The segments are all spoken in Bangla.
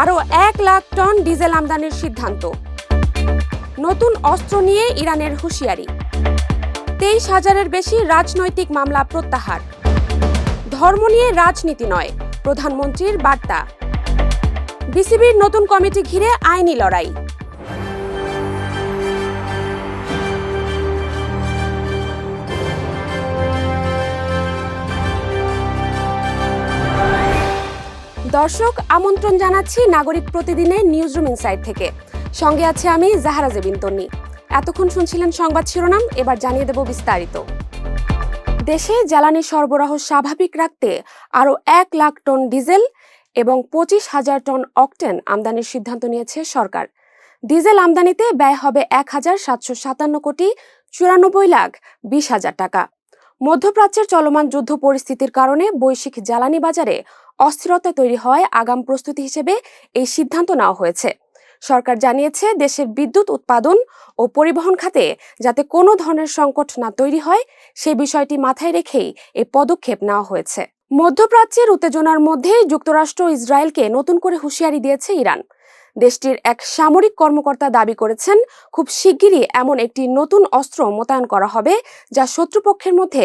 আরও 1 লাখ টন ডিজেল আমদানির সিদ্ধান্ত। নতুন অস্ত্র নিয়ে ইরানের হুঁশিয়ারি। 23,000-এর বেশি রাজনৈতিক মামলা প্রত্যাহার। ধর্ম নিয়ে রাজনীতি নয়, প্রধানমন্ত্রীর বার্তা। বিসিবির নতুন কমিটি ঘিরে আইনি লড়াই। দর্শক, আমন্ত্রণ জানাচ্ছি নাগরিক প্রতিদিনের নিউজরুম ইনসাইড থেকে। সঙ্গে আছে আমি জাহারা জেবিন তন্নি। এতক্ষণ শুনছিলেন সংবাদ শিরোনাম, এবার জানিয়ে দেব বিস্তারিত। দেশে জ্বালানি সরবরাহ স্বাভাবিক রাখতে আরও 1 লাখ টন ডিজেল এবং 25,000 টন অকটেন আমদানির সিদ্ধান্ত নিয়েছে সরকার। ডিজেল আমদানিতে ব্যয় হবে 1,757 কোটি 94,20,000 টাকা। মধ্যপ্রাচ্যের চলমান যুদ্ধ পরিস্থিতির কারণে বৈশ্বিক জ্বালানি বাজারে অস্থিরতা তৈরি হওয়ায় আগাম প্রস্তুতি হিসেবে এই সিদ্ধান্ত নেওয়া হয়েছে। সরকার জানিয়েছে, দেশের বিদ্যুৎ উৎপাদন ও পরিবহন খাতে যাতে কোনো ধরনের সংকট না তৈরি হয় সেই বিষয়টি মাথায় রেখেই এই পদক্ষেপ নেওয়া হয়েছে। মধ্যপ্রাচ্যের উত্তেজনার মধ্যে যুক্তরাষ্ট্র ও ইসরায়েলকে নতুন করে হুঁশিয়ারি দিয়েছে ইরান। দেশটির এক সামরিক কর্মকর্তা দাবি করেছেন, খুব শিগগিরই এমন একটি নতুন অস্ত্র মোতায়েন করা হবে যা শত্রুপক্ষের মধ্যে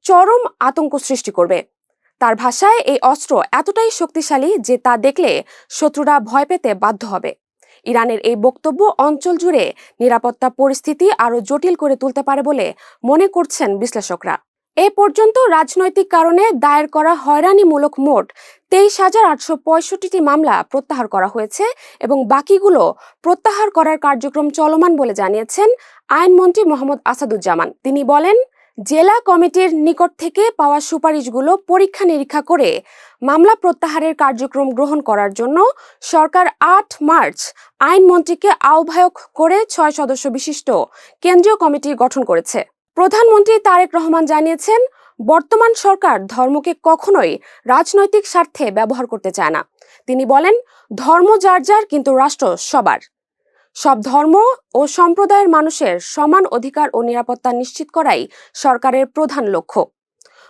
চরম আতঙ্ক সৃষ্টি করবে। তার ভাষায়, এই অস্ত্র এতটাই শক্তিশালী যে তা দেখলে শত্রুরা ভয় পেতে বাধ্য হবে। ইরানের এই বক্তব্য অঞ্চল জুড়ে নিরাপত্তা পরিস্থিতি আরও জটিল করে তুলতে পারে বলে মনে করছেন বিশ্লেষকরা। এ পর্যন্ত রাজনৈতিক কারণে দায়ের করা হয়রানিমূলক মোট 23,865টি মামলা প্রত্যাহার করা হয়েছে এবং বাকিগুলো প্রত্যাহার করার কার্যক্রম চলমান বলে জানিয়েছেন আইনমন্ত্রী মোহাম্মদ আসাদুজ্জামান। তিনি বলেন, জেলা কমিটির নিকট থেকে পাওয়া সুপারিশগুলো পরীক্ষা নিরীক্ষা করে মামলা প্রত্যাহারের কার্যক্রম গ্রহণ করার জন্য সরকার 8 মার্চ আইনমন্ত্রীকে আহ্বায়ক করে 6 সদস্য বিশিষ্ট কেন্দ্রীয় কমিটি গঠন করেছে। প্রধানমন্ত্রী তারেক রহমান জানিয়েছেন, বর্তমান সরকার ধর্মকে কখনোই রাজনৈতিক স্বার্থে ব্যবহার করতে চায় না। তিনি বলেন, ধর্ম যার যার, কিন্তু রাষ্ট্র সবার। সব ধর্ম ও সম্প্রদায়ের মানুষের সমান অধিকার ও নিরাপত্তা নিশ্চিত করাই সরকারের প্রধান লক্ষ্য।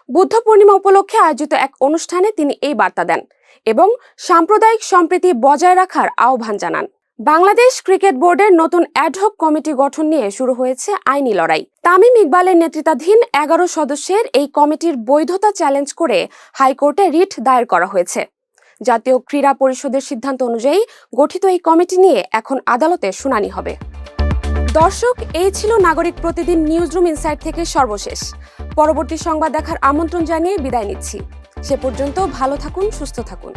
বুদ্ধ পূর্ণিমা উপলক্ষে আয়োজিত এক অনুষ্ঠানে তিনি এই বার্তা দেন এবং সাম্প্রদায়িক সম্প্রীতি বজায় রাখার আহ্বান জানান। বাংলাদেশ ক্রিকেট বোর্ডের নতুন অ্যাডহক কমিটি গঠন নিয়ে শুরু হয়েছে আইনি লড়াই। তামিম ইকবালের নেতৃত্বাধীন 11 সদস্যের এই কমিটির বৈধতা চ্যালেঞ্জ করে হাইকোর্টে রিট দায়ের করা হয়েছে। জাতীয় ক্রীড়া পরিষদের সিদ্ধান্ত অনুযায়ী গঠিত এই কমিটি নিয়ে এখন আদালতে শুনানি হবে। দর্শক, এই ছিল নাগরিক প্রতিদিন নিউজরুম ইনসাইড থেকে সর্বশেষ। পরবর্তী সংবাদ দেখার আমন্ত্রণ জানিয়ে বিদায় নিচ্ছি। সে পর্যন্ত ভালো থাকুন, সুস্থ থাকুন।